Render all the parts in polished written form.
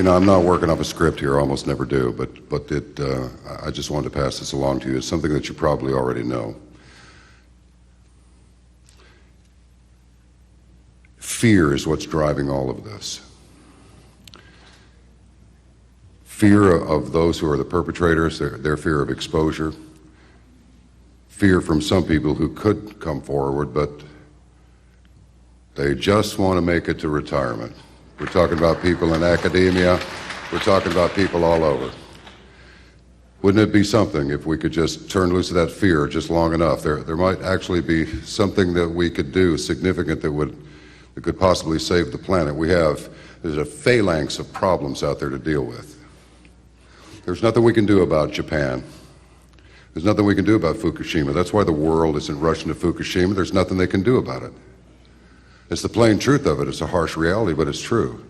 know, I'm not working off a script here, I almost never do, but I just wanted to pass this along to you. It's something that you probably already know. Fear is what's driving all of this. Fear of those who are the perpetrators, their fear of exposure. Fear from some people who could come forward, but they just want to make it to retirement. We're talking about people in academia. We're talking about people all over. Wouldn't it be something if we could just turn loose of that fear just long enough? There might actually be something that we could do significant that could possibly save the planet. There's a phalanx of problems out there to deal with. There's nothing we can do about Japan. There's nothing we can do about Fukushima. That's why the world isn't rushing to Fukushima. There's nothing they can do about it. It's the plain truth of it. It's a harsh reality, but it's true.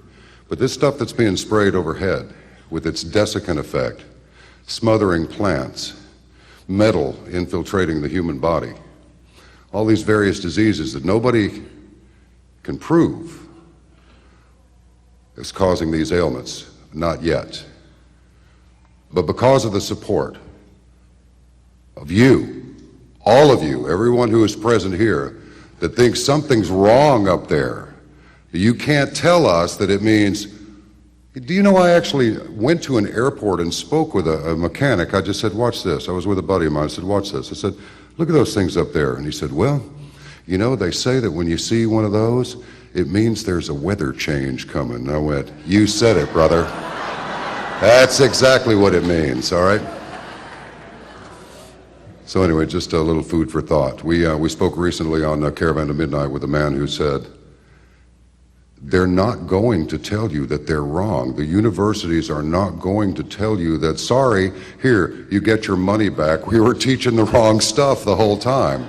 But this stuff that's being sprayed overhead with its desiccant effect, smothering plants, metal infiltrating the human body, all these various diseases that nobody can prove is causing these ailments, not yet. But because of the support of you, all of you, everyone who is present here, that thinks something's wrong up there, you can't tell us that it means. Do you know I actually went to an airport and spoke with a mechanic? I just said, watch this. I was with a buddy of mine. I said, watch this. I said, look at those things up there. And he said, well, you know, they say that when you see one of those, it means there's a weather change coming. And I went, you said it, brother. That's exactly what it means, all right? So anyway, just a little food for thought. We spoke recently on Caravan to Midnight with a man who said, they're not going to tell you that they're wrong. The universities are not going to tell you that, sorry, here, you get your money back. We were teaching the wrong stuff the whole time.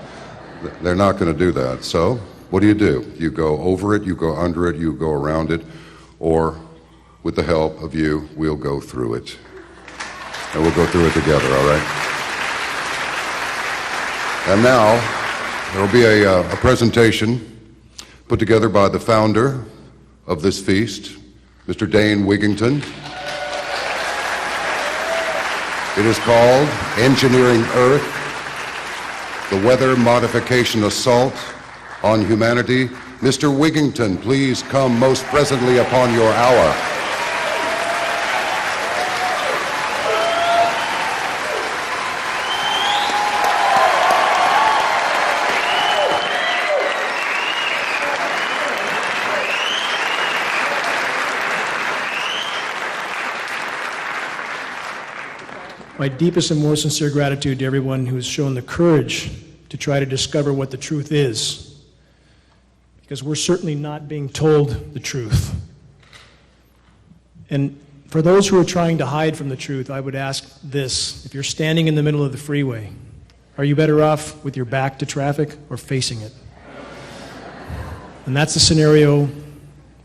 They're not going to do that. So what do? You go over it, you go under it, you go around it, or with the help of you, we'll go through it. And we'll go through it together, all right? And now, there will be a presentation put together by the founder of this feast, Mr. Dane Wigington. It is called Engineering Earth, the Weather Modification Assault on Humanity. Mr. Wigington, please come most presently upon your hour. My deepest and most sincere gratitude to everyone who has shown the courage to try to discover what the truth is, because we're certainly not being told the truth. And for those who are trying to hide from the truth, I would ask this: if you're standing in the middle of the freeway, are you better off with your back to traffic or facing it? And that's the scenario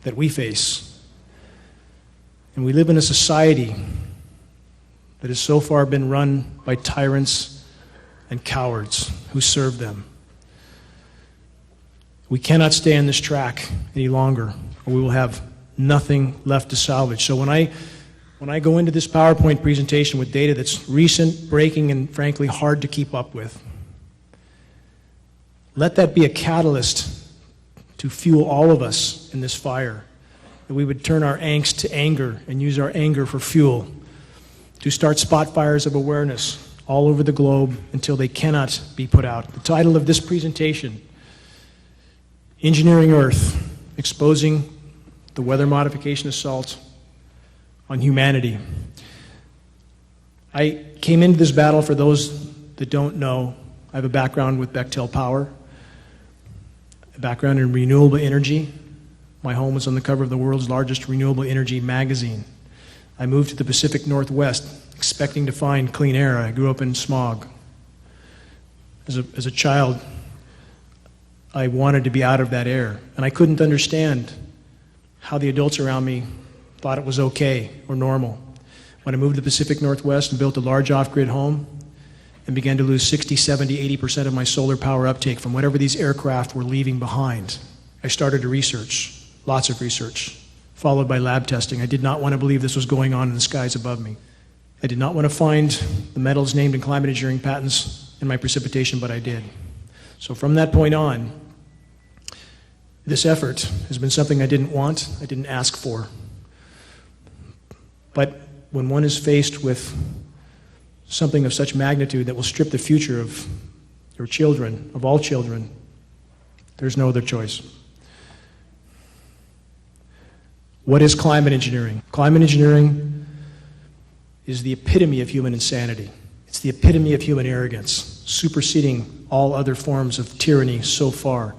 that we face. And we live in a society that has so far been run by tyrants and cowards who serve them. We cannot stay on this track any longer, or we will have nothing left to salvage. So when I go into this PowerPoint presentation with data that's recent, breaking, and frankly hard to keep up with, let that be a catalyst to fuel all of us in this fire, that we would turn our angst to anger and use our anger for fuel, to start spot fires of awareness all over the globe until they cannot be put out. The title of this presentation, Engineering Earth, Exposing the Weather Modification Assault on Humanity. I came into this battle, for those that don't know, I have a background with Bechtel Power, a background in renewable energy. My home was on the cover of the world's largest renewable energy magazine. I moved to the Pacific Northwest expecting to find clean air. I grew up in smog. As a child, I wanted to be out of that air, and I couldn't understand how the adults around me thought it was okay or normal. When I moved to the Pacific Northwest and built a large off-grid home and began to lose 60, 70, 80% of my solar power uptake from whatever these aircraft were leaving behind, I started to research, lots of research, followed by lab testing. I did not want to believe this was going on in the skies above me. I did not want to find the metals named in climate engineering patents in my precipitation, but I did. So from that point on, this effort has been something I didn't want, I didn't ask for. But when one is faced with something of such magnitude that will strip the future of your children, of all children, there's no other choice. What is climate engineering? Climate engineering is the epitome of human insanity. It's the epitome of human arrogance, superseding all other forms of tyranny so far.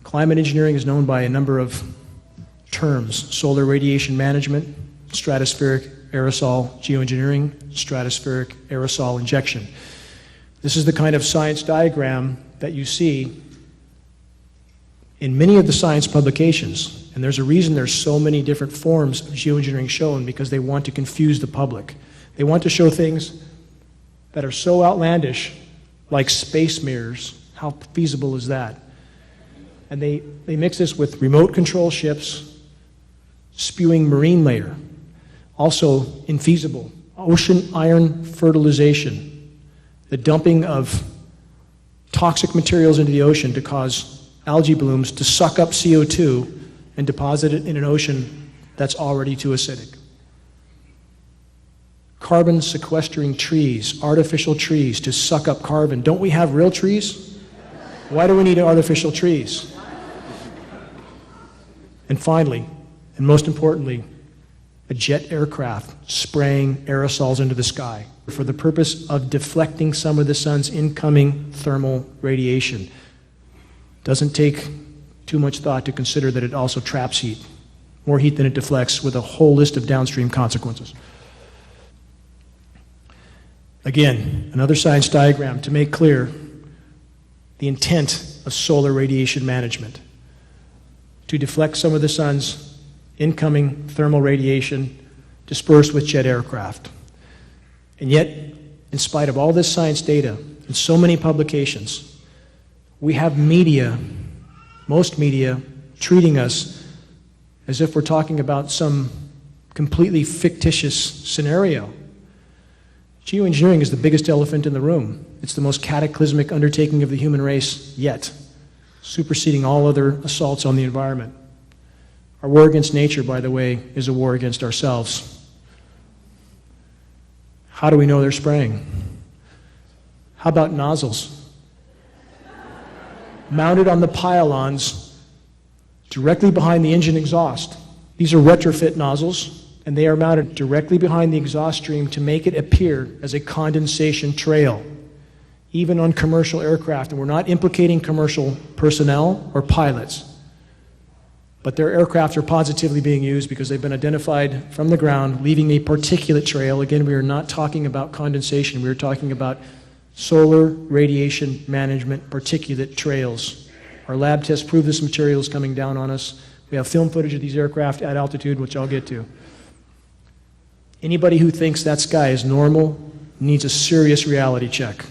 Climate engineering is known by a number of terms: solar radiation management, stratospheric aerosol geoengineering, stratospheric aerosol injection. This is the kind of science diagram that you see in many of the science publications. And there's a reason there's so many different forms of geoengineering shown, because they want to confuse the public. They want to show things that are so outlandish, like space mirrors. How feasible is that? And they mix this with remote control ships spewing marine layer. Also infeasible. Ocean iron fertilization. The dumping of toxic materials into the ocean to cause algae blooms to suck up CO2 and deposit it in an ocean that's already too acidic. Carbon sequestering trees, artificial trees to suck up carbon. Don't we have real trees? Why do we need artificial trees? And finally, and most importantly, a jet aircraft spraying aerosols into the sky for the purpose of deflecting some of the sun's incoming thermal radiation. Doesn't take too much thought to consider that it also traps heat, more heat than it deflects, with a whole list of downstream consequences. Again, another science diagram to make clear the intent of solar radiation management: to deflect some of the sun's incoming thermal radiation dispersed with jet aircraft. And yet, in spite of all this science data and so many publications, we have media, most media, treating us as if we're talking about some completely fictitious scenario. Geoengineering is the biggest elephant in the room. It's the most cataclysmic undertaking of the human race yet, superseding all other assaults on the environment. Our war against nature, by the way, is a war against ourselves. How do we know they're spraying? How about nozzles? Mounted on the pylons directly behind the engine exhaust. These are retrofit nozzles, and they are mounted directly behind the exhaust stream to make it appear as a condensation trail, even on commercial aircraft. And we're not implicating commercial personnel or pilots, but their aircraft are positively being used because they've been identified from the ground, leaving a particulate trail. Again, we are not talking about condensation. We are talking about solar radiation management particulate trails. Our lab tests prove this material is coming down on us. We have film footage of these aircraft at altitude, which I'll get to. Anybody who thinks that sky is normal needs a serious reality check.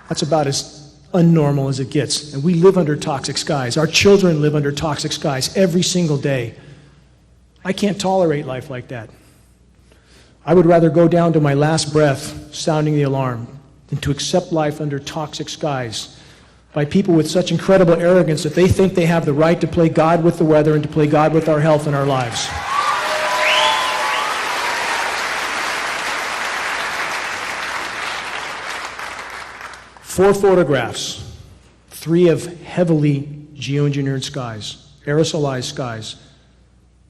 That's about as unnormal as it gets. And we live under toxic skies. Our children live under toxic skies every single day. I can't tolerate life like that. I would rather go down to my last breath sounding the alarm than to accept life under toxic skies by people with such incredible arrogance that they think they have the right to play God with the weather and to play God with our health and our lives. Four photographs, three of heavily geoengineered skies, aerosolized skies,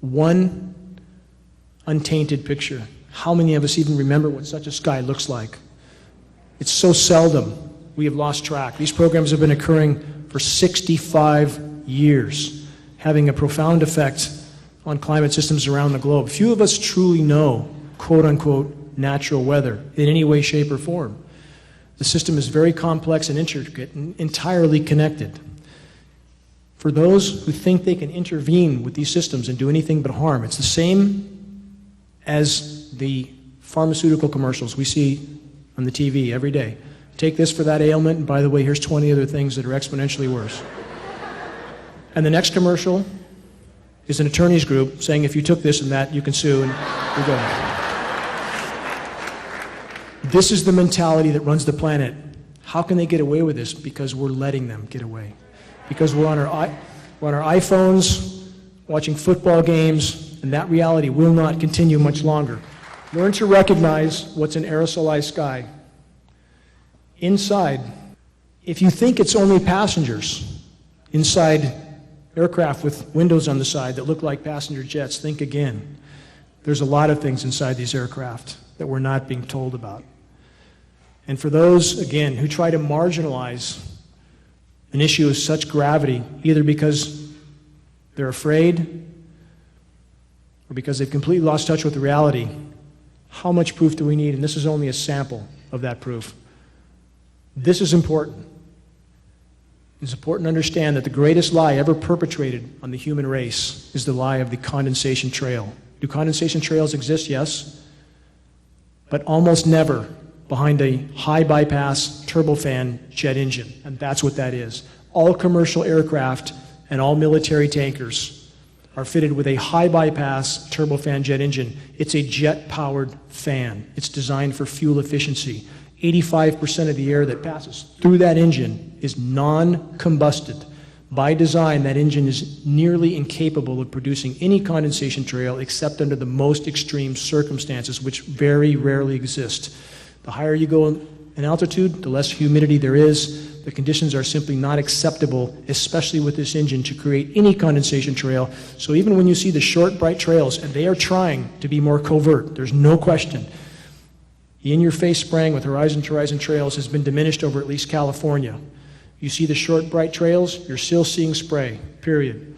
one untainted picture. How many of us even remember what such a sky looks like? It's so seldom we have lost track. These programs have been occurring for 65 years, having a profound effect on climate systems around the globe. Few of us truly know, quote unquote, natural weather in any way, shape, or form. The system is very complex and intricate and entirely connected. For those who think they can intervene with these systems and do anything but harm, it's the same as the pharmaceutical commercials we see on the TV every day. Take this for that ailment, and by the way, here's 20 other things that are exponentially worse. And the next commercial is an attorney's group saying if you took this and that, you can sue, and we're going. This is the mentality that runs the planet. How can they get away with this? Because we're letting them get away. Because we're on our iPhones, watching football games, and that reality will not continue much longer. Learn to recognize what's an aerosolized sky. Inside, if you think it's only passengers inside aircraft with windows on the side that look like passenger jets, think again. There's a lot of things inside these aircraft that we're not being told about. And for those, again, who try to marginalize an issue of such gravity, either because they're afraid or because they've completely lost touch with the reality, how much proof do we need? And this is only a sample of that proof. This is important. It's important to understand that the greatest lie ever perpetrated on the human race is the lie of the condensation trail. Do condensation trails exist? Yes. But almost never behind a high bypass turbofan jet engine, and that's what that is. All commercial aircraft and all military tankers are fitted with a high bypass turbofan jet engine. It's a jet-powered fan. It's designed for fuel efficiency. 85% of the air that passes through that engine is non-combusted. By design, that engine is nearly incapable of producing any condensation trail except under the most extreme circumstances, which very rarely exist. The higher you go in altitude, the less humidity there is. The conditions are simply not acceptable, especially with this engine, to create any condensation trail. So even when you see the short, bright trails, and they are trying to be more covert, there's no question, the in-your-face spraying with horizon-to-horizon trails has been diminished over at least California. You see the short, bright trails, you're still seeing spray, period.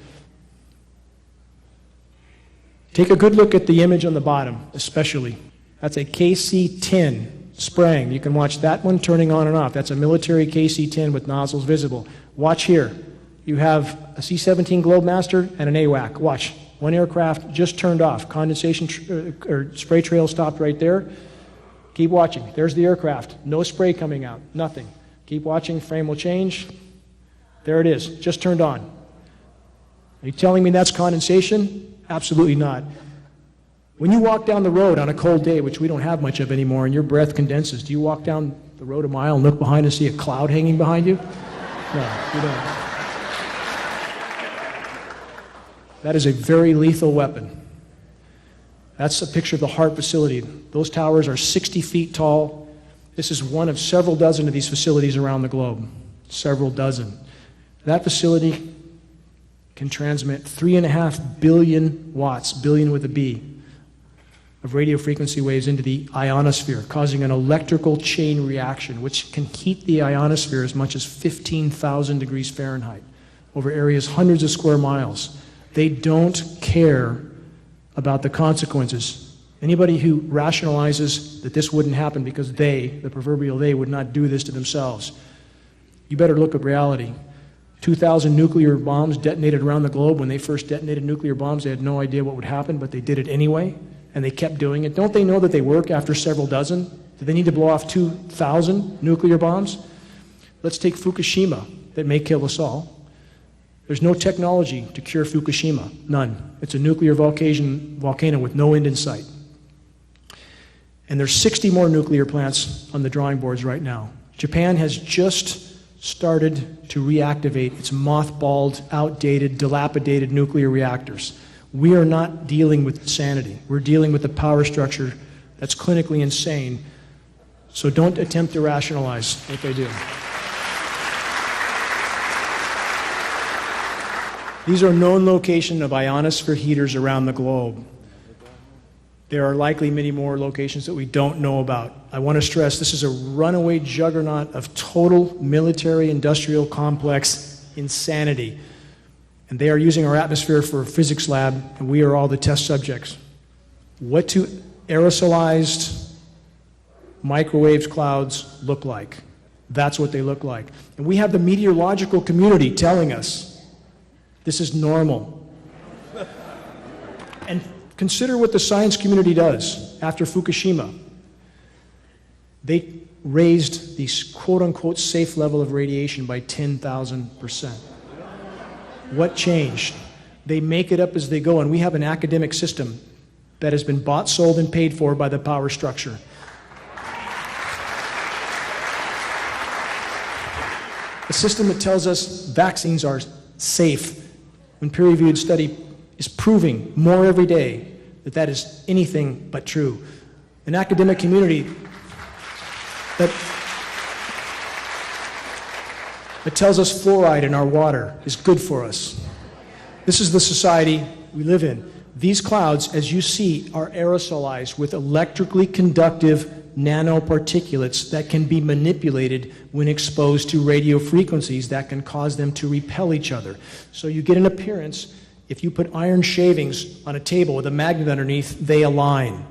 Take a good look at the image on the bottom, especially. That's a KC-10 spraying. You can watch that one turning on and off. That's a military KC-10 with nozzles visible. Watch here. You have a C-17 Globemaster and an AWAC. Watch. One aircraft just turned off. Condensation or spray trail stopped right there. Keep watching. There's the aircraft. No spray coming out. Nothing. Keep watching. Frame will change. There it is. Just turned on. Are you telling me that's condensation? Absolutely not. When you walk down the road on a cold day, which we don't have much of anymore, and your breath condenses, do you walk down the road a mile and look behind and see a cloud hanging behind you? No, you don't. That is a very lethal weapon. That's a picture of the Hart facility. Those towers are 60 feet tall. This is one of several dozen of these facilities around the globe. Several dozen. That facility can transmit 3.5 billion watts, billion with a B, of radio frequency waves into the ionosphere, causing an electrical chain reaction, which can heat the ionosphere as much as 15,000 degrees Fahrenheit over areas hundreds of square miles. They don't care about the consequences. Anybody who rationalizes that this wouldn't happen because they, the proverbial they, would not do this to themselves, you better look at reality. 2,000 nuclear bombs detonated around the globe. When they first detonated nuclear bombs, they had no idea what would happen, but they did it anyway, and they kept doing it. Don't they know that they work after several dozen? Do they need to blow off 2,000 nuclear bombs? Let's take Fukushima, that may kill us all. There's no technology to cure Fukushima, none. It's a nuclear volcano with no end in sight. And there's 60 more nuclear plants on the drawing boards right now. Japan has just started to reactivate its mothballed, outdated, dilapidated nuclear reactors. We are not dealing with insanity. We're dealing with a power structure that's clinically insane. So don't attempt to rationalize what they do. These are known locations of ionosphere heaters around the globe. There are likely many more locations that we don't know about. I want to stress this is a runaway juggernaut of total military-industrial complex insanity. And they are using our atmosphere for a physics lab, and we are all the test subjects. What do aerosolized microwave clouds look like? That's what they look like. And we have the meteorological community telling us this is normal. And consider what the science community does after Fukushima. They raised the quote-unquote safe level of radiation by 10,000%. What changed? They make it up as they go, and we have an academic system that has been bought, sold, and paid for by the power structure. A system that tells us vaccines are safe when peer-reviewed study is proving more every day that that is anything but true. An academic community that tells us fluoride in our water is good for us. This is the society we live in. These clouds, as you see, are aerosolized with electrically conductive nanoparticulates that can be manipulated when exposed to radio frequencies that can cause them to repel each other. So you get an appearance, if you put iron shavings on a table with a magnet underneath, they align.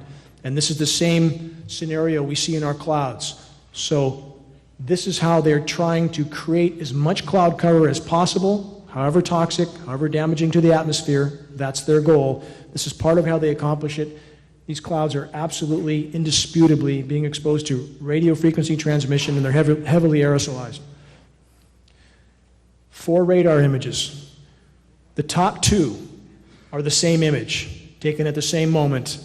And this is the same scenario we see in our clouds. So this is how they're trying to create as much cloud cover as possible, however toxic, however damaging to the atmosphere. That's their goal. This is part of how they accomplish it. These clouds are absolutely, indisputably being exposed to radio frequency transmission, and they're heavily aerosolized. 4 radar images. The top 2 are the same image, taken at the same moment,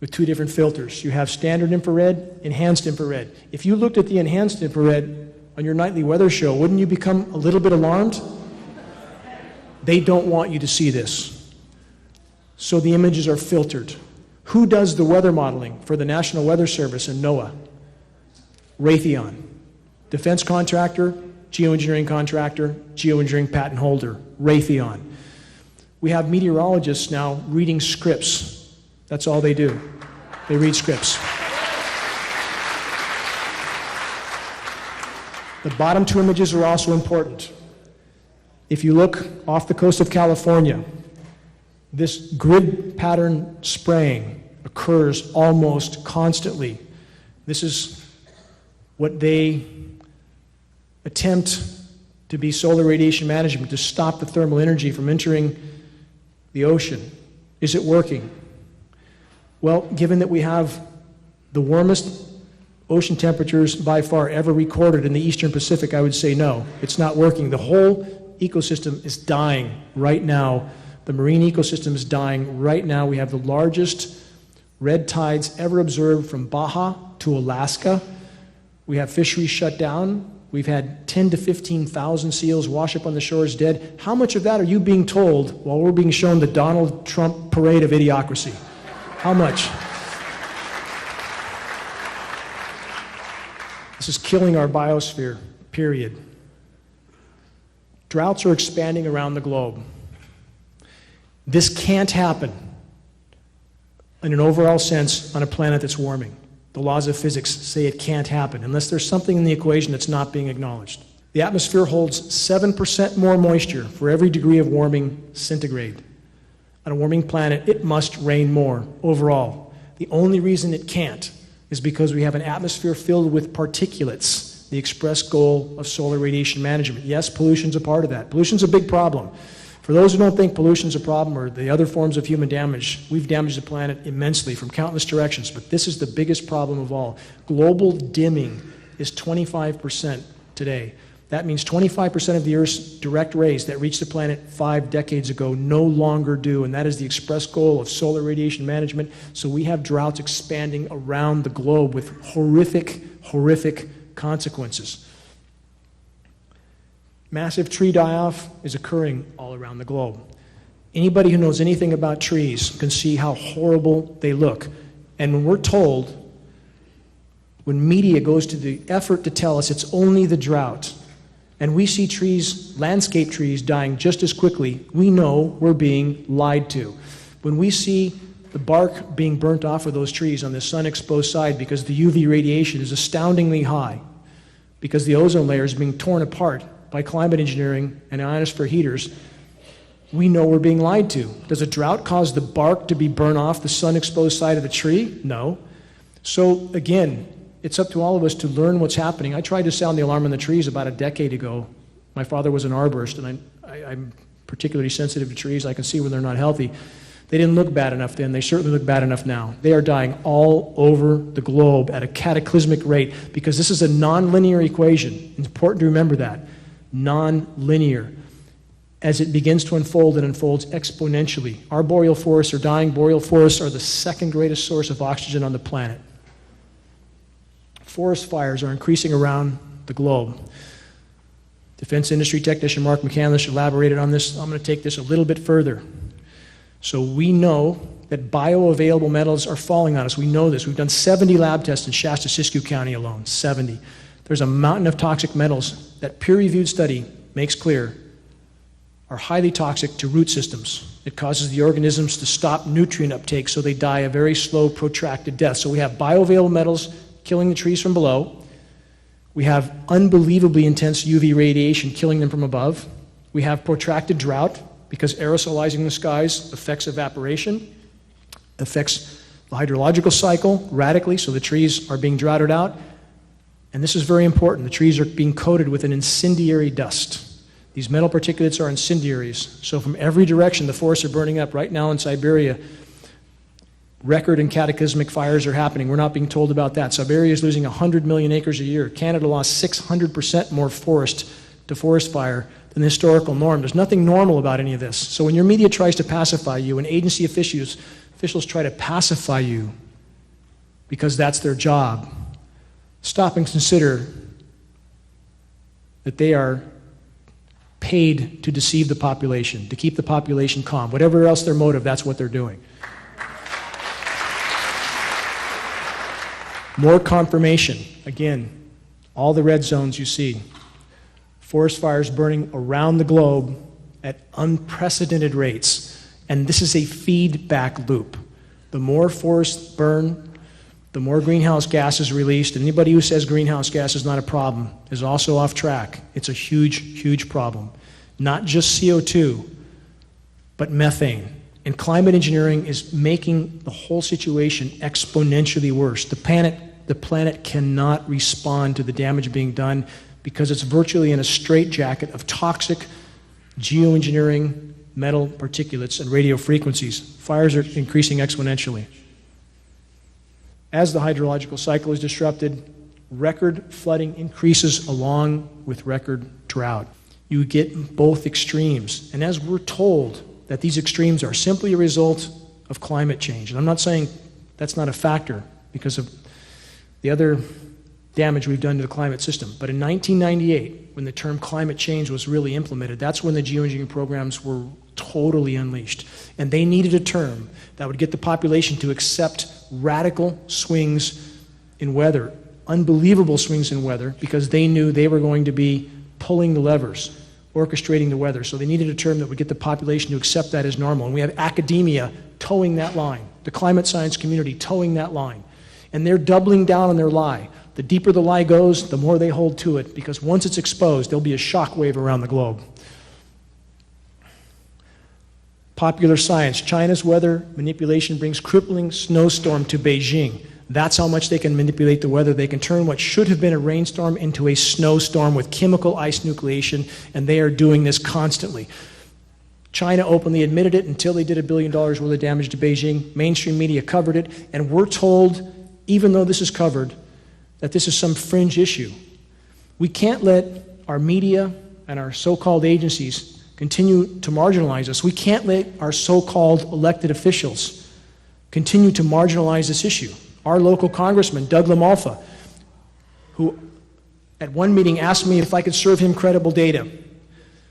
with 2 different filters. You have standard infrared, enhanced infrared. If you looked at the enhanced infrared on your nightly weather show, wouldn't you become a little bit alarmed? They don't want you to see this. So the images are filtered. Who does the weather modeling for the National Weather Service and NOAA? Raytheon. Defense contractor, geoengineering contractor, geoengineering patent holder, Raytheon. We have meteorologists now reading scripts. That's all they do. They read scripts. The bottom 2 images are also important. If you look off the coast of California, this grid pattern spraying occurs almost constantly. This is what they attempt to be solar radiation management, to stop the thermal energy from entering the ocean. Is it working? Well, given that we have the warmest ocean temperatures by far ever recorded in the Eastern Pacific, I would say no, it's not working. The whole ecosystem is dying right now. The marine ecosystem is dying right now. We have the largest red tides ever observed from Baja to Alaska. We have fisheries shut down. We've had 10 to 15,000 seals wash up on the shores dead. How much of that are you being told while we're being shown the Donald Trump parade of idiocracy? How much? This is killing our biosphere, period. Droughts are expanding around the globe. This can't happen in an overall sense on a planet that's warming. The laws of physics say it can't happen unless there's something in the equation that's not being acknowledged. The atmosphere holds 7% more moisture for every degree of warming centigrade. On a warming planet, it must rain more overall. The only reason it can't is because we have an atmosphere filled with particulates, the express goal of solar radiation management. Yes, pollution's a part of that. Pollution's a big problem. For those who don't think pollution's a problem or the other forms of human damage, we've damaged the planet immensely from countless directions, but this is the biggest problem of all. Global dimming is 25% today. That means 25% of the Earth's direct rays that reached the planet 5 decades ago no longer do, and that is the express goal of solar radiation management. So we have droughts expanding around the globe with horrific, horrific consequences. Massive tree die-off is occurring all around the globe. Anybody who knows anything about trees can see how horrible they look. And when we're told, when media goes to the effort to tell us it's only the drought, and we see trees, landscape trees, dying just as quickly, we know we're being lied to. When we see the bark being burnt off of those trees on the sun-exposed side because the UV radiation is astoundingly high, because the ozone layer is being torn apart by climate engineering and ionosphere heaters, we know we're being lied to. Does a drought cause the bark to be burned off the sun-exposed side of the tree? No. So again, it's up to all of us to learn what's happening. I tried to sound the alarm on the trees about a decade ago. My father was an arborist, and I'm particularly sensitive to trees. I can see when they're not healthy. They didn't look bad enough then. They certainly look bad enough now. They are dying all over the globe at a cataclysmic rate because this is a nonlinear equation. It's important to remember that. Nonlinear. As it begins to unfold, it unfolds exponentially. Our boreal forests are dying. Boreal forests are the second greatest source of oxygen on the planet. Forest fires are increasing around the globe. Defense industry technician Mark McCandless elaborated on this. I'm going to take this a little bit further. So we know that bioavailable metals are falling on us. We know this. We've done 70 lab tests in Shasta-Siskiyou County alone, 70. There's a mountain of toxic metals that peer-reviewed study makes clear are highly toxic to root systems. It causes the organisms to stop nutrient uptake, so they die a very slow, protracted death. So we have bioavailable metals killing the trees from below. We have unbelievably intense UV radiation killing them from above. We have protracted drought because aerosolizing the skies affects evaporation, affects the hydrological cycle radically, so the trees are being droughted out. And this is very important. The trees are being coated with an incendiary dust. These metal particulates are incendiaries. So from every direction, the forests are burning up. Right now in Siberia, record and cataclysmic fires are happening. We're not being told about that. Siberia is losing 100 million acres a year. Canada lost 600% more forest to forest fire than the historical norm. There's nothing normal about any of this. So when your media tries to pacify you, and agency officials try to pacify you because that's their job, stop and consider that they are paid to deceive the population, to keep the population calm. Whatever else their motive, that's what they're doing. More confirmation. Again, all the red zones you see. Forest fires burning around the globe at unprecedented rates. And this is a feedback loop. The more forests burn, the more greenhouse gas is released. And anybody who says greenhouse gas is not a problem is also off track. It's a huge, huge problem. Not just CO2, but methane. And climate engineering is making the whole situation exponentially worse. The planet cannot respond to the damage being done because it's virtually in a straitjacket of toxic geoengineering metal particulates and radio frequencies. Fires are increasing exponentially. As the hydrological cycle is disrupted, record flooding increases along with record drought. You get both extremes. And as we're told that these extremes are simply a result of climate change, and I'm not saying that's not a factor because of the other damage we've done to the climate system. But in 1998, when the term climate change was really implemented, that's when the geoengineering programs were totally unleashed. And they needed a term that would get the population to accept radical swings in weather, unbelievable swings in weather, because they knew they were going to be pulling the levers, orchestrating the weather. So they needed a term that would get the population to accept that as normal. And we have academia towing that line, the climate science community towing that line. And they're doubling down on their lie. The deeper the lie goes, the more they hold to it, because once it's exposed, there'll be a shock wave around the globe. Popular science. China's weather manipulation brings crippling snowstorm to Beijing. That's how much they can manipulate the weather. They can turn what should have been a rainstorm into a snowstorm with chemical ice nucleation, and they are doing this constantly. China openly admitted it until they did $1 billion worth of damage to Beijing. Mainstream media covered it, and we're told, even though this is covered, that this is some fringe issue. We can't let our media and our so-called agencies continue to marginalize us. We can't let our so-called elected officials continue to marginalize this issue. Our local congressman, Doug LaMalfa, who at one meeting asked me if I could serve him credible data,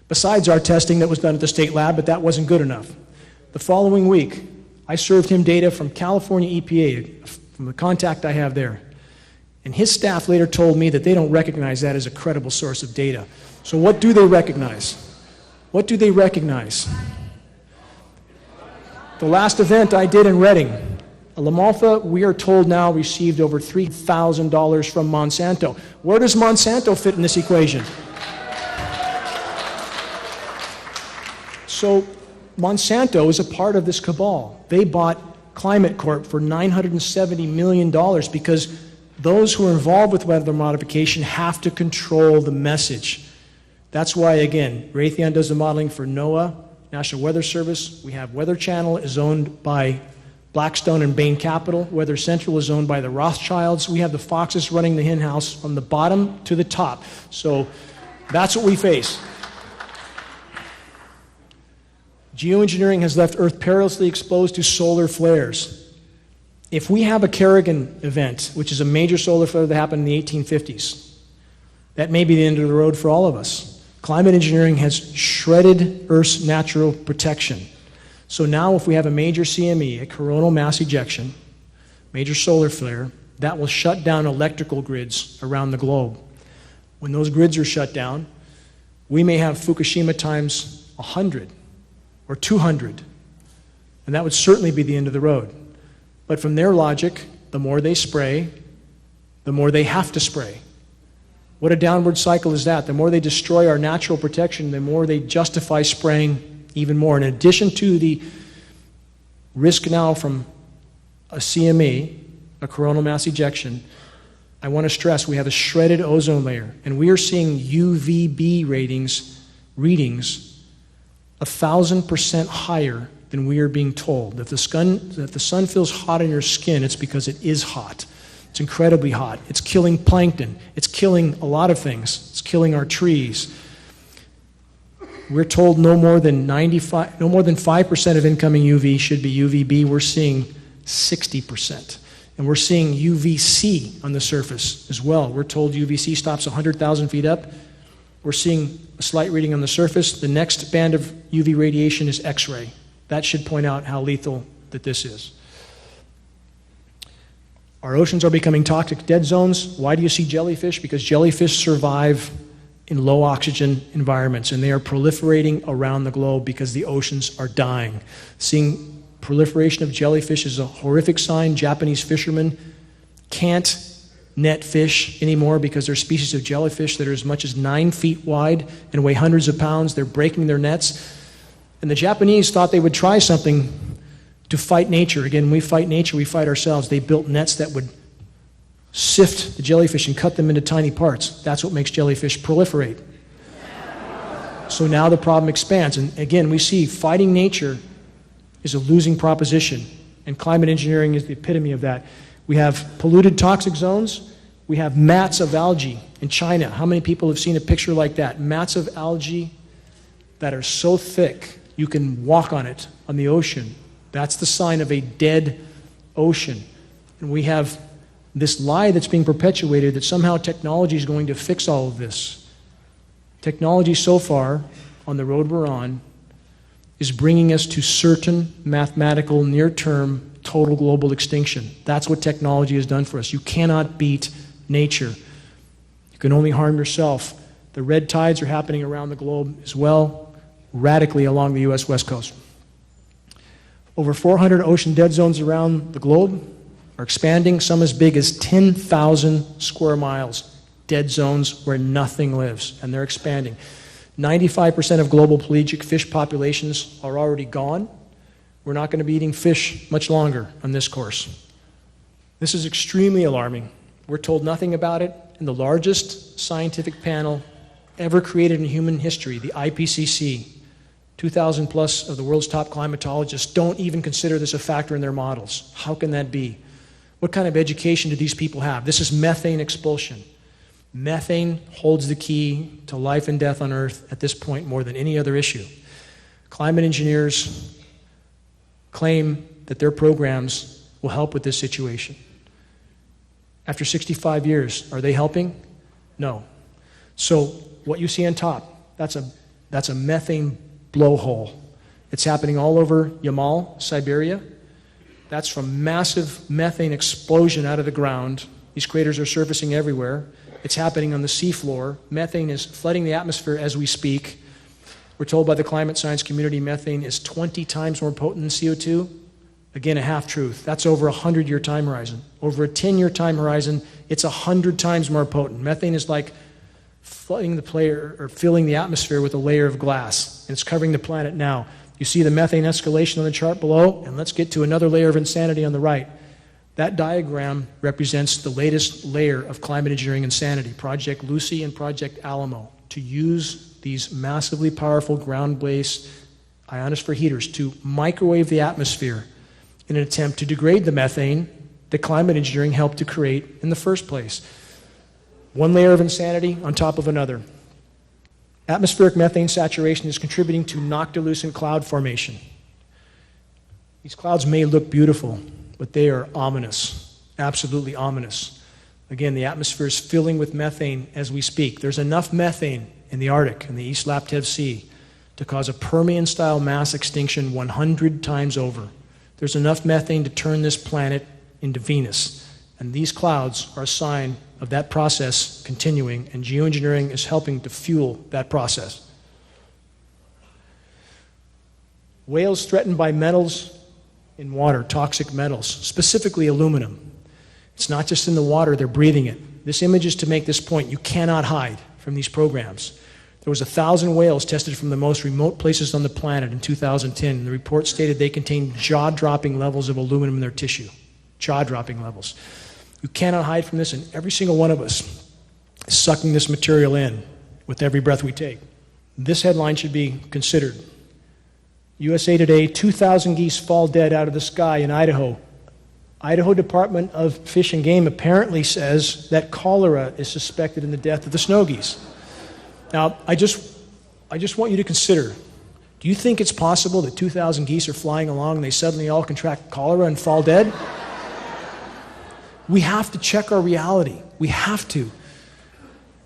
besides our testing that was done at the state lab, but that wasn't good enough. The following week, I served him data from California EPA, from the contact I have there. And his staff later told me that they don't recognize that as a credible source of data. So what do they recognize? What do they recognize? The last event I did in Reading, LaMalfa, we are told now, received over $3,000 from Monsanto. Where does Monsanto fit in this equation? So Monsanto is a part of this cabal. They bought Climate Corp for $970 million because those who are involved with weather modification have to control the message. That's why, again, Raytheon does the modeling for NOAA, National Weather Service. We have Weather Channel is owned by Blackstone and Bain Capital. Weather Central is owned by the Rothschilds. We have the Foxes running the hen house from the bottom to the top. So that's what we face. Geoengineering has left Earth perilously exposed to solar flares. If we have a Kerrigan event, which is a major solar flare that happened in the 1850s, that may be the end of the road for all of us. Climate engineering has shredded Earth's natural protection. So now if we have a major CME, a coronal mass ejection, major solar flare, that will shut down electrical grids around the globe. When those grids are shut down, we may have Fukushima times 100 or 200, and that would certainly be the end of the road. But from their logic, the more they spray, the more they have to spray. What a downward cycle is that? The more they destroy our natural protection, the more they justify spraying even more. In addition to the risk now from a CME, a coronal mass ejection, I want to stress we have a shredded ozone layer, and we are seeing UVB readings 1,000% higher than we are being told. If the sun feels hot on your skin, it's because it is hot. It's incredibly hot. It's killing plankton. It's killing a lot of things. It's killing our trees. We're told no more than 5% of incoming UV should be UVB. We're seeing 60%. And we're seeing UVC on the surface as well. We're told UVC stops 100,000 feet up. We're seeing a slight reading on the surface. The next band of UV radiation is X-ray. That should point out how lethal that this is. Our oceans are becoming toxic dead zones. Why do you see jellyfish? Because jellyfish survive in low oxygen environments, and they are proliferating around the globe because the oceans are dying. Seeing proliferation of jellyfish is a horrific sign. Japanese fishermen can't net fish anymore because there are species of jellyfish that are as much as 9 feet wide and weigh hundreds of pounds. They're breaking their nets. And the Japanese thought they would try something to fight nature. Again, when we fight nature, we fight ourselves. They built nets that would sift the jellyfish and cut them into tiny parts. That's what makes jellyfish proliferate. So now the problem expands. And again, we see fighting nature is a losing proposition. And climate engineering is the epitome of that. We have polluted toxic zones. We have mats of algae in China. How many people have seen a picture like that? Mats of algae that are so thick you can walk on it on the ocean. That's the sign of a dead ocean. And we have this lie that's being perpetuated that somehow technology is going to fix all of this. Technology so far, on the road we're on, is bringing us to certain mathematical, near-term, total global extinction. That's what technology has done for us. You cannot beat nature. You can only harm yourself. The red tides are happening around the globe as well, radically along the U.S. West Coast. Over 400 ocean dead zones around the globe are expanding, some as big as 10,000 square miles. Dead zones where nothing lives, and they're expanding. 95% of global pelagic fish populations are already gone. We're not going to be eating fish much longer on this course. This is extremely alarming. We're told nothing about it, and the largest scientific panel ever created in human history, the IPCC, 2,000 plus of the world's top climatologists don't even consider this a factor in their models. How can that be? What kind of education do these people have? This is methane expulsion. Methane holds the key to life and death on Earth at this point more than any other issue. Climate engineers claim that their programs will help with this situation. After 65 years, are they helping? No. So what you see on top, that's a methane blowhole. It's happening all over Yamal, Siberia. That's from massive methane explosion out of the ground. These craters are surfacing everywhere. It's happening on the seafloor. Methane is flooding the atmosphere as we speak. We're told by the climate science community methane is 20 times more potent than CO2. Again, a half-truth. That's over a 100-year time horizon. Over a 10-year time horizon, it's 100 times more potent. Methane is like flooding the player or filling the atmosphere with a layer of glass, and it's covering the planet now. You see the methane escalation on the chart below, and let's get to another layer of insanity on the right. That diagram represents the latest layer of climate engineering insanity, Project Lucy and Project Alamo, to use these massively powerful ground-based ionosphere heaters, to microwave the atmosphere in an attempt to degrade the methane that climate engineering helped to create in the first place. One layer of insanity on top of another. Atmospheric methane saturation is contributing to noctilucent cloud formation. These clouds may look beautiful, but they are ominous, absolutely ominous. Again, the atmosphere is filling with methane as we speak. There's enough methane in the Arctic and the East Laptev Sea to cause a Permian-style mass extinction 100 times over. There's enough methane to turn this planet into Venus. And these clouds are a sign of that process continuing, and geoengineering is helping to fuel that process. Whales threatened by metals in water, toxic metals, specifically aluminum. It's not just in the water, they're breathing it. This image is to make this point. You cannot hide from these programs. There was 1,000 whales tested from the most remote places on the planet in 2010, and the report stated they contained jaw-dropping levels of aluminum in their tissue. Jaw-dropping levels. You cannot hide from this, and every single one of us is sucking this material in with every breath we take. This headline should be considered. USA Today, 2,000 geese fall dead out of the sky in Idaho. Idaho Department of Fish and Game apparently says that cholera is suspected in the death of the snow geese. Now, I just want you to consider, do you think it's possible that 2,000 geese are flying along and they suddenly all contract cholera and fall dead? We have to check our reality. We have to.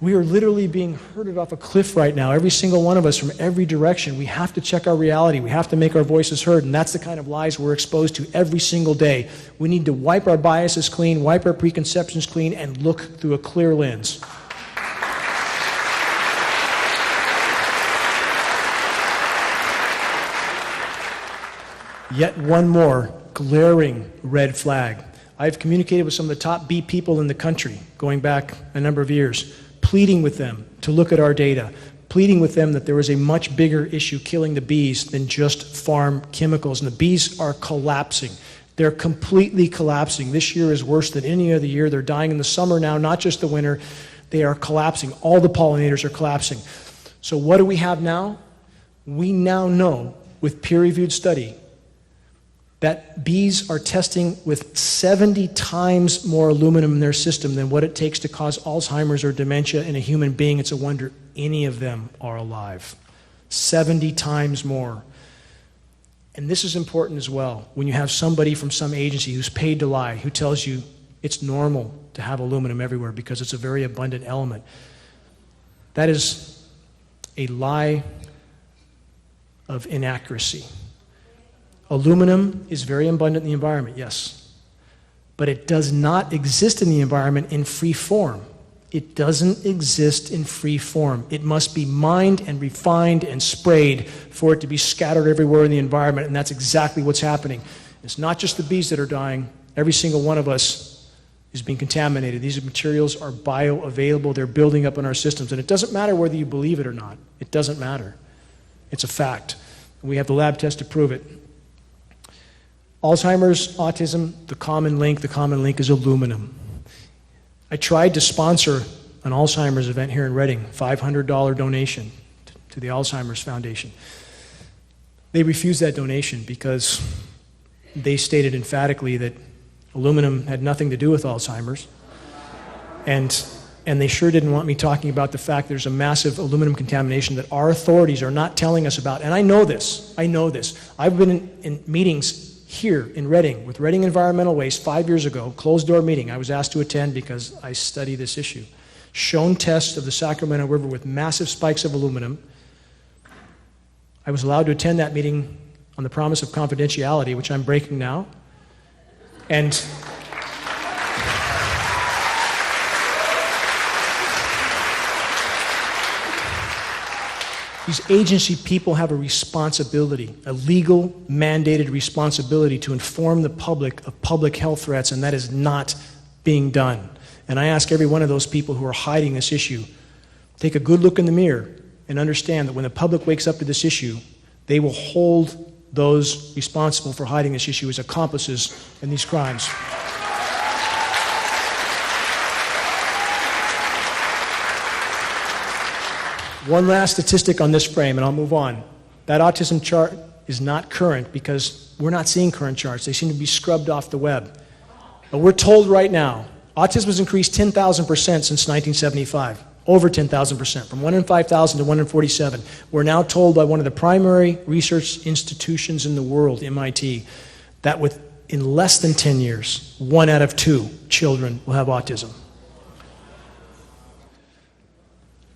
We are literally being herded off a cliff right now, every single one of us from every direction. We have to check our reality. We have to make our voices heard, and that's the kind of lies we're exposed to every single day. We need to wipe our biases clean, wipe our preconceptions clean, and look through a clear lens. Yet one more glaring red flag. I've communicated with some of the top bee people in the country, going back a number of years, pleading with them to look at our data, pleading with them that there is a much bigger issue killing the bees than just farm chemicals. And the bees are collapsing. They're completely collapsing. This year is worse than any other year. They're dying in the summer now, not just the winter. They are collapsing. All the pollinators are collapsing. So what do we have now? We now know, with peer-reviewed study, that bees are testing with 70 times more aluminum in their system than what it takes to cause Alzheimer's or dementia in a human being. It's a wonder any of them are alive. 70 times more. And this is important as well. When you have somebody from some agency who's paid to lie, who tells you it's normal to have aluminum everywhere because it's a very abundant element. That is a lie of inaccuracy. Aluminum is very abundant in the environment, yes. But it does not exist in the environment in free form. It doesn't exist in free form. It must be mined and refined and sprayed for it to be scattered everywhere in the environment, and that's exactly what's happening. It's not just the bees that are dying. Every single one of us is being contaminated. These materials are bioavailable. They're building up in our systems, and it doesn't matter whether you believe it or not. It doesn't matter. It's a fact. We have the lab test to prove it. Alzheimer's, autism, the common link is aluminum. I tried to sponsor an Alzheimer's event here in Reading, $500 donation to the Alzheimer's Foundation. They refused that donation because they stated emphatically that aluminum had nothing to do with Alzheimer's. And they sure didn't want me talking about the fact there's a massive aluminum contamination that our authorities are not telling us about. And I know this. I've been in meetings here in Reading with Reading Environmental Waste 5 years ago, closed door meeting. I was asked to attend because I study this issue. Shown tests of the Sacramento River with massive spikes of aluminum. I was allowed to attend that meeting on the promise of confidentiality, which I'm breaking now. And these agency people have a responsibility, a legal mandated responsibility to inform the public of public health threats, and that is not being done. And I ask every one of those people who are hiding this issue, take a good look in the mirror and understand that when the public wakes up to this issue, they will hold those responsible for hiding this issue as accomplices in these crimes. One last statistic on this frame, and I'll move on. That autism chart is not current because we're not seeing current charts. They seem to be scrubbed off the web. But we're told right now, autism has increased 10,000% since 1975. Over 10,000%, from 1 in 5,000 to 1 in 47. We're now told by one of the primary research institutions in the world, MIT, that in less than 10 years, 1 out of 2 children will have autism.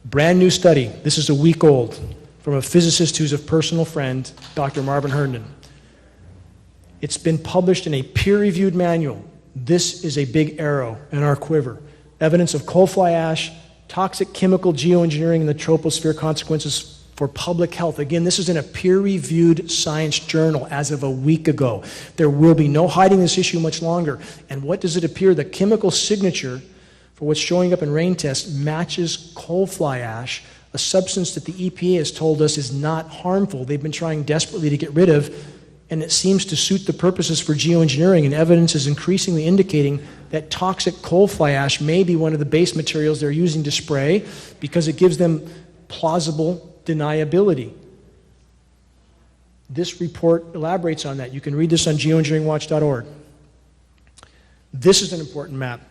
Brand new study, this is a week old, from a physicist who's a personal friend, Dr. Marvin Herndon. It's been published in a peer-reviewed manual. This is a big arrow in our quiver. Evidence of coal fly ash, toxic chemical geoengineering in the troposphere, consequences for public health. Again, this is in a peer-reviewed science journal as of a week ago. There will be no hiding this issue much longer. And what does it appear? The chemical signature for what's showing up in rain tests matches coal fly ash, a substance that the EPA has told us is not harmful. They've been trying desperately to get rid of, and it seems to suit the purposes for geoengineering, and evidence is increasingly indicating that toxic coal fly ash may be one of the base materials they're using to spray because it gives them plausible deniability. This report elaborates on that. You can read this on geoengineeringwatch.org. This is an important map.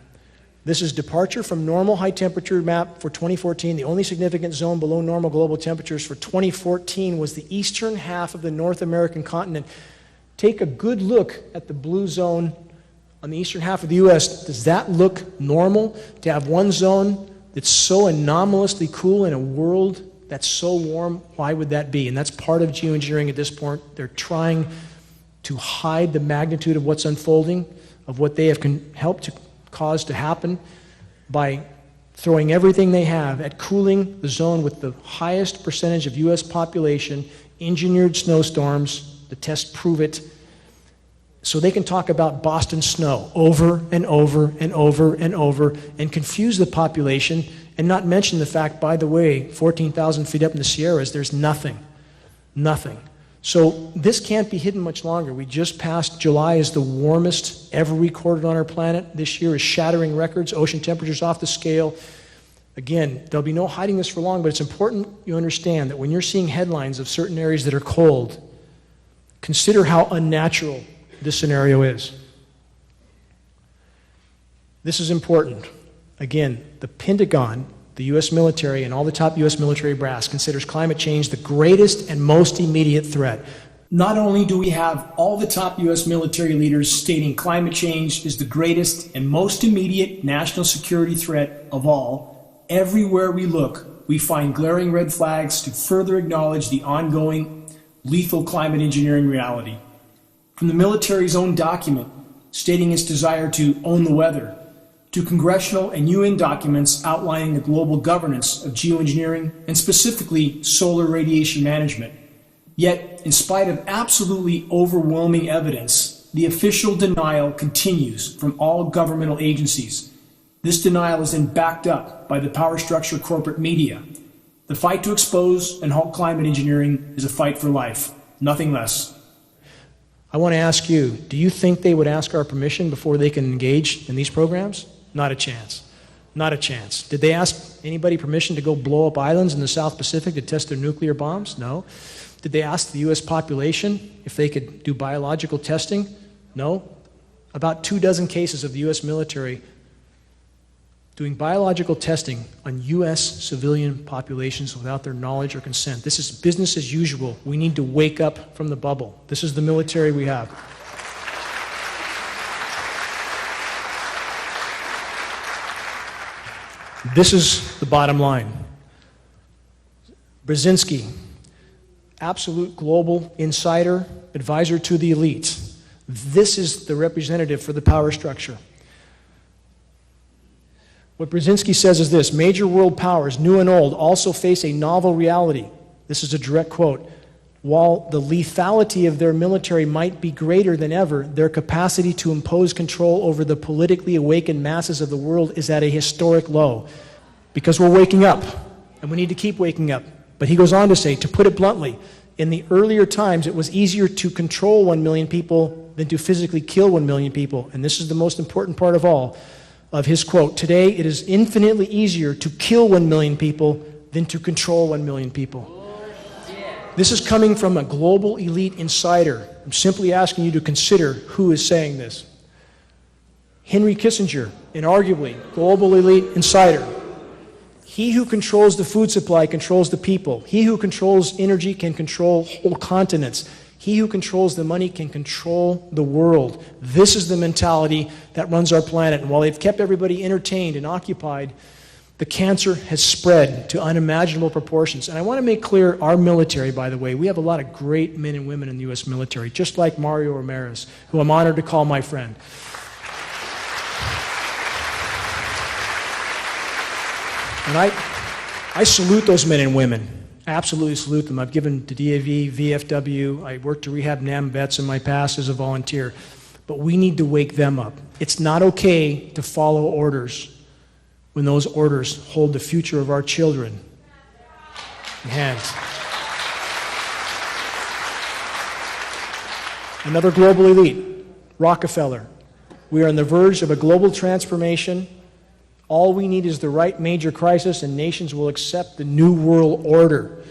This is departure from normal high temperature map for 2014. The only significant zone below normal global temperatures for 2014 was the eastern half of the North American continent. Take a good look at the blue zone on the eastern half of the U.S. Does that look normal to have one zone that's so anomalously cool in a world that's so warm? Why would that be? And that's part of geoengineering at this point. They're trying to hide the magnitude of what's unfolding, of what they have helped to cause to happen by throwing everything they have at cooling the zone with the highest percentage of U.S. population, engineered snowstorms, the tests prove it, so they can talk about Boston snow over and over and over and over and confuse the population and not mention the fact, by the way, 14,000 feet up in the Sierras, there's nothing. Nothing. So this can't be hidden much longer. We just passed July as the warmest ever recorded on our planet. This year is shattering records, ocean temperatures off the scale. Again, there'll be no hiding this for long, but it's important you understand that when you're seeing headlines of certain areas that are cold, consider how unnatural this scenario is. This is important. Again, the Pentagon, the U.S. military, and all the top U.S. military brass considers climate change the greatest and most immediate threat. Not only do we have all the top U.S. military leaders stating climate change is the greatest and most immediate national security threat of all, everywhere we look, we find glaring red flags to further acknowledge the ongoing lethal climate engineering reality. From the military's own document stating its desire to own the weather, to congressional and UN documents outlining the global governance of geoengineering and specifically solar radiation management. Yet, in spite of absolutely overwhelming evidence, the official denial continues from all governmental agencies. This denial is then backed up by the power structure corporate media. The fight to expose and halt climate engineering is a fight for life, nothing less. I want to ask you, do you think they would ask our permission before they can engage in these programs? Not a chance. Not a chance. Did they ask anybody permission to go blow up islands in the South Pacific to test their nuclear bombs? No. Did they ask the U.S. population if they could do biological testing? No. About 24 cases of the U.S. military doing biological testing on U.S. civilian populations without their knowledge or consent. This is business as usual. We need to wake up from the bubble. This is the military we have. This is the bottom line. Brzezinski, absolute global insider, advisor to the elites. This is the representative for the power structure. What Brzezinski says is this: major world powers, new and old, also face a novel reality. This is a direct quote. While the lethality of their military might be greater than ever, their capacity to impose control over the politically awakened masses of the world is at a historic low. Because we're waking up, and we need to keep waking up. But he goes on to say, to put it bluntly, in the earlier times it was easier to control 1 million people than to physically kill 1 million people. And this is the most important part of all of his quote. Today it is infinitely easier to kill 1 million people than to control 1 million people. This is coming from a global elite insider. I'm simply asking you to consider who is saying this. Henry Kissinger, inarguably global elite insider. He who controls the food supply controls the people. He who controls energy can control whole continents. He who controls the money can control the world. This is the mentality that runs our planet. And while they've kept everybody entertained and occupied, the cancer has spread to unimaginable proportions. And I want to make clear, our military, by the way, we have a lot of great men and women in the U.S. military, just like Mario Ramirez, who I'm honored to call my friend. And I salute those men and women. I absolutely salute them. I've given to DAV, VFW. I worked to rehab NAM vets in my past as a volunteer. But we need to wake them up. It's not okay to follow orders when those orders hold the future of our children in hands. Another global elite, Rockefeller. We are on the verge of a global transformation. All we need is the right major crisis, and nations will accept the new world order.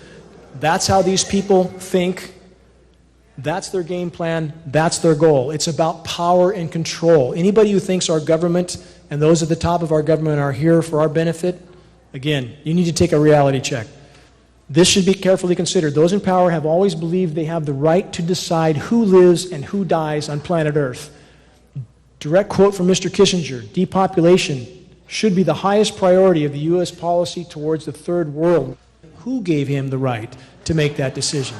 That's how these people think. That's their game plan. That's their goal. It's about power and control. Anybody who thinks our government and those at the top of our government are here for our benefit, again, you need to take a reality check. This should be carefully considered. Those in power have always believed they have the right to decide who lives and who dies on planet Earth. Direct quote from Mr. Kissinger, depopulation should be the highest priority of the U.S. policy towards the third world. Who gave him the right to make that decision?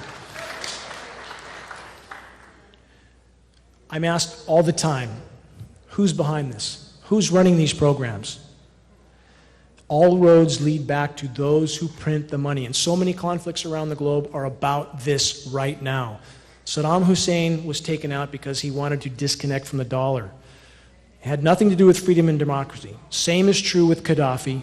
I'm asked all the time, who's behind this? Who's running these programs? All roads lead back to those who print the money. And so many conflicts around the globe are about this right now. Saddam Hussein was taken out because he wanted to disconnect from the dollar. It had nothing to do with freedom and democracy. Same is true with Gaddafi.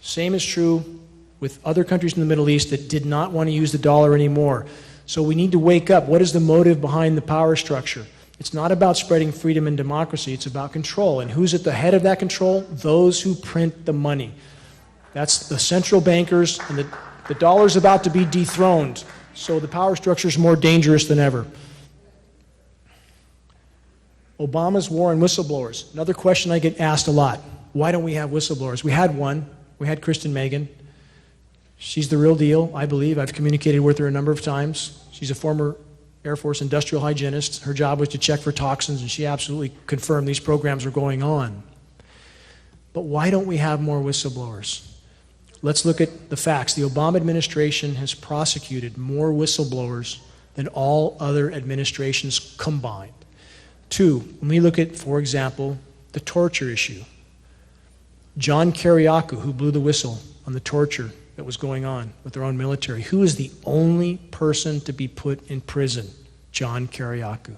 Same is true with other countries in the Middle East that did not want to use the dollar anymore. So we need to wake up. What is the motive behind the power structure? It's not about spreading freedom and democracy. It's about control. And who's at the head of that control? Those who print the money. That's the central bankers, and the dollar's about to be dethroned. So the power structure is more dangerous than ever. Obama's war on whistleblowers. Another question I get asked a lot. Why don't we have whistleblowers? We had one. We had Kristen Megan. She's the real deal, I believe. I've communicated with her a number of times. She's a former Air Force industrial hygienist. Her job was to check for toxins, and she absolutely confirmed these programs are going on. But why don't we have more whistleblowers? Let's look at the facts. The Obama administration has prosecuted more whistleblowers than all other administrations combined. Two, when we look at, for example, the torture issue. John Kiriakou, who blew the whistle on the torture that was going on with their own military, who is the only person to be put in prison? John Kiriakou.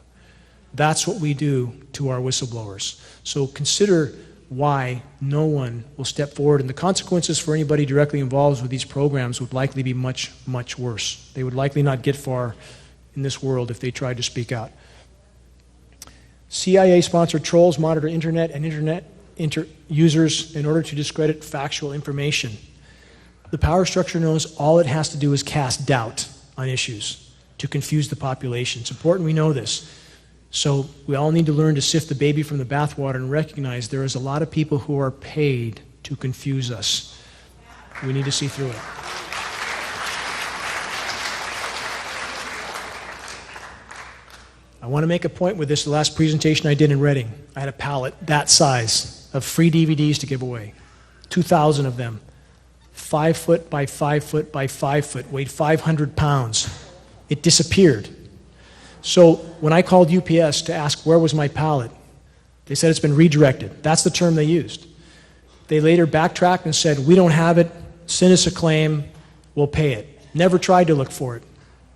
That's what we do to our whistleblowers. So consider why no one will step forward, and the consequences for anybody directly involved with these programs would likely be much, much worse. They would likely not get far in this world if they tried to speak out. CIA-sponsored trolls monitor internet and internet users in order to discredit factual information. The power structure knows all it has to do is cast doubt on issues to confuse the population. It's important we know this. So we all need to learn to sift the baby from the bathwater and recognize there is a lot of people who are paid to confuse us. We need to see through it. I want to make a point with this. The last presentation I did in Reading, I had a pallet that size of free DVDs to give away. 2,000 of them. 5 foot by 5 foot by 5 foot, weighed 500 pounds. It disappeared. So when I called UPS to ask where was my pallet, they said it's been redirected. That's the term they used. They later backtracked and said, we don't have it, send us a claim, we'll pay it. Never tried to look for it.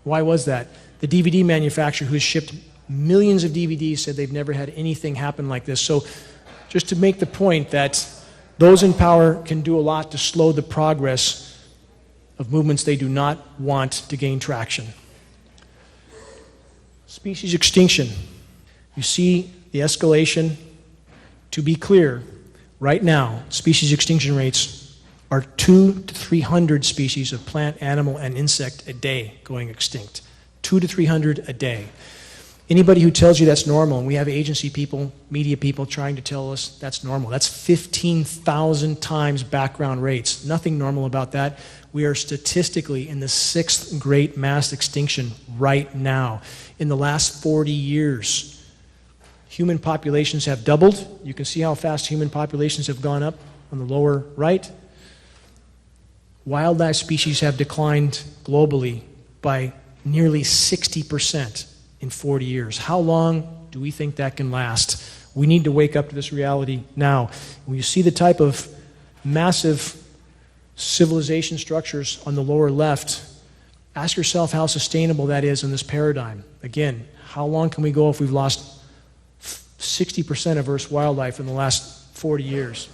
Why was that? The DVD manufacturer who's shipped millions of DVDs said they've never had anything happen like this. So just to make the point that those in power can do a lot to slow the progress of movements they do not want to gain traction. Species extinction. You see the escalation. To be clear, right now, species extinction rates are 200 to 300 species of plant, animal, and insect a day going extinct. 200 to 300 a day. Anybody who tells you that's normal, and we have agency people, media people trying to tell us that's normal, that's 15,000 times background rates. Nothing normal about that. We are statistically in the 6th great mass extinction right now. In the last 40 years, human populations have doubled. You can see how fast human populations have gone up on the lower right. Wildlife species have declined globally by nearly 60%. In 40 years. How long do we think that can last? We need to wake up to this reality now. When you see the type of massive civilization structures on the lower left, ask yourself how sustainable that is in this paradigm. Again, how long can we go if we've lost 60% of Earth's wildlife in the last 40 years?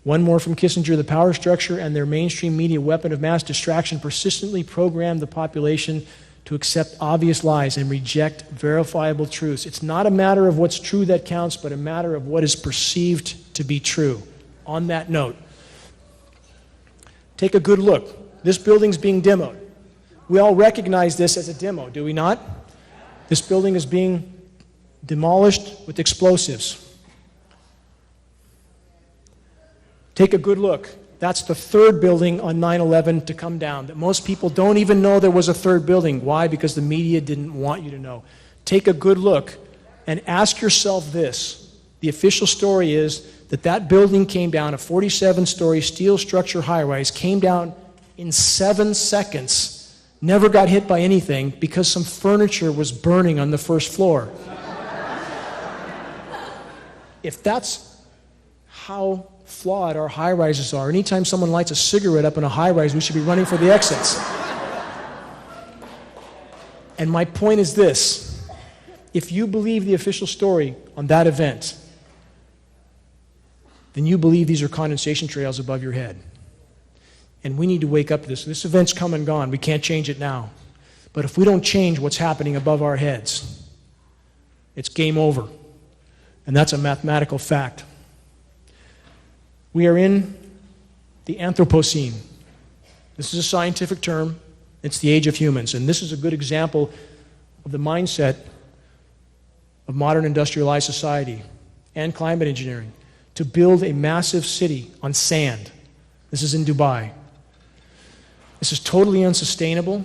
One more from Kissinger: the power structure and their mainstream media weapon of mass distraction persistently programmed the population to accept obvious lies and reject verifiable truths. It's not a matter of what's true that counts, but a matter of what is perceived to be true. On that note, take a good look. This building's being demoed. We all recognize this as a demo, do we not? This building is being demolished with explosives. Take a good look. That's the third building on 9/11 to come down, that most people don't even know there was a third building. Why? Because the media didn't want you to know. Take a good look and ask yourself this. The official story is that that building came down, a 47-story steel structure high-rise, came down in 7 seconds, never got hit by anything because some furniture was burning on the first floor. If that's how flawed our high-rises are. Anytime someone lights a cigarette up in a high-rise, we should be running for the exits. And my point is this: if you believe the official story on that event, then you believe these are condensation trails above your head. And we need to wake up to this. This event's come and gone. We can't change it now. But if we don't change what's happening above our heads, it's game over. And that's a mathematical fact. We are in the Anthropocene. This is a scientific term. It's the age of humans. And this is a good example of the mindset of modern industrialized society and climate engineering, to build a massive city on sand. This is in Dubai. This is totally unsustainable.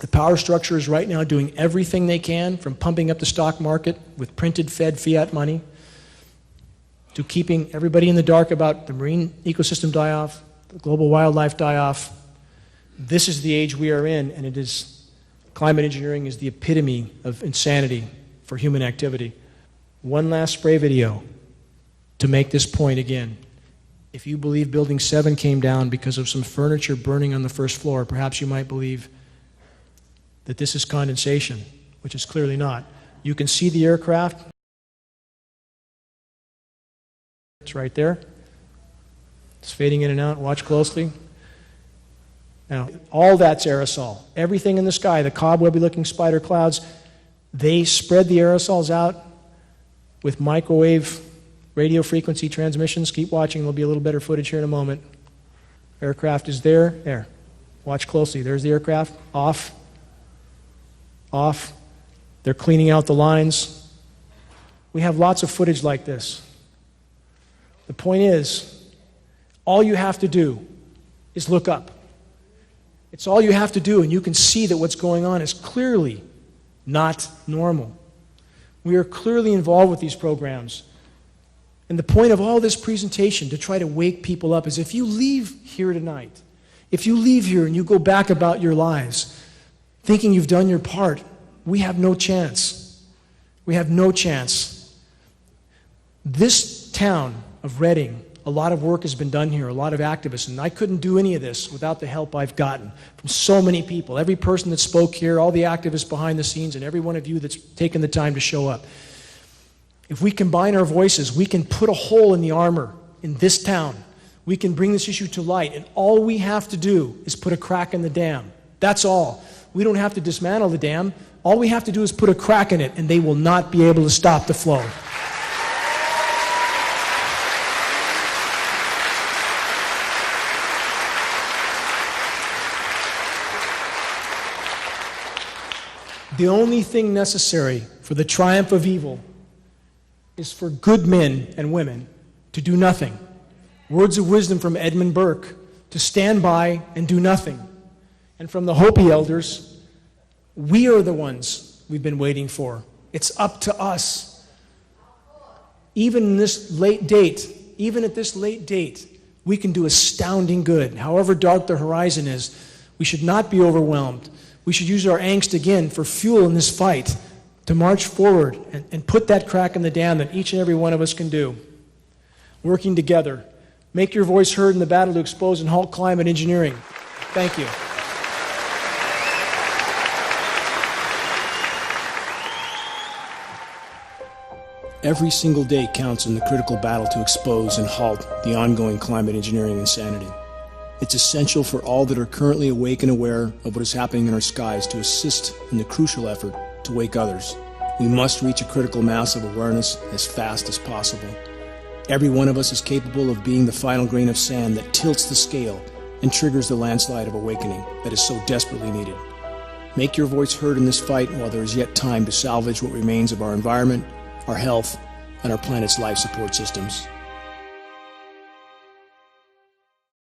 The power structure is right now doing everything they can, from pumping up the stock market with printed Fed fiat money, to keeping everybody in the dark about the marine ecosystem die-off, the global wildlife die-off. This is the age we are in, and climate engineering is the epitome of insanity for human activity. One last spray video to make this point again. If you believe Building 7 came down because of some furniture burning on the first floor, perhaps you might believe that this is condensation, which is clearly not. You can see the aircraft. It's right there. It's fading in and out. Watch closely. Now, all that's aerosol. Everything in the sky, the cobwebby-looking spider clouds, they spread the aerosols out with microwave radio frequency transmissions. Keep watching. There'll be a little better footage here in a moment. Aircraft is there. There. Watch closely. There's the aircraft. Off. Off. They're cleaning out the lines. We have lots of footage like this. The point is, all you have to do is look up. It's all you have to do, and you can see that what's going on is clearly not normal. We are clearly involved with these programs. And the point of all this presentation, to try to wake people up, is if you leave here tonight, if you leave here and you go back about your lives thinking you've done your part, we have no chance. We have no chance. This town of Reading, a lot of work has been done here, a lot of activists, and I couldn't do any of this without the help I've gotten from so many people. Every person that spoke here, all the activists behind the scenes, and every one of you that's taken the time to show up. If we combine our voices, we can put a hole in the armor in this town. We can bring this issue to light, and all we have to do is put a crack in the dam. That's all. We don't have to dismantle the dam. All we have to do is put a crack in it, and they will not be able to stop the flow. The only thing necessary for the triumph of evil is for good men and women to do nothing. Words of wisdom from Edmund Burke, to stand by and do nothing. And from the Hopi elders, we are the ones we've been waiting for. It's up to us. Even at this late date, we can do astounding good. However dark the horizon is, we should not be overwhelmed. We should use our angst again for fuel in this fight to march forward and put that crack in the dam that each and every one of us can do. Working together. Make your voice heard in the battle to expose and halt climate engineering. Thank you. Every single day counts in the critical battle to expose and halt the ongoing climate engineering insanity. It's essential for all that are currently awake and aware of what is happening in our skies to assist in the crucial effort to wake others. We must reach a critical mass of awareness as fast as possible. Every one of us is capable of being the final grain of sand that tilts the scale and triggers the landslide of awakening that is so desperately needed. Make your voice heard in this fight while there is yet time to salvage what remains of our environment, our health, and our planet's life support systems.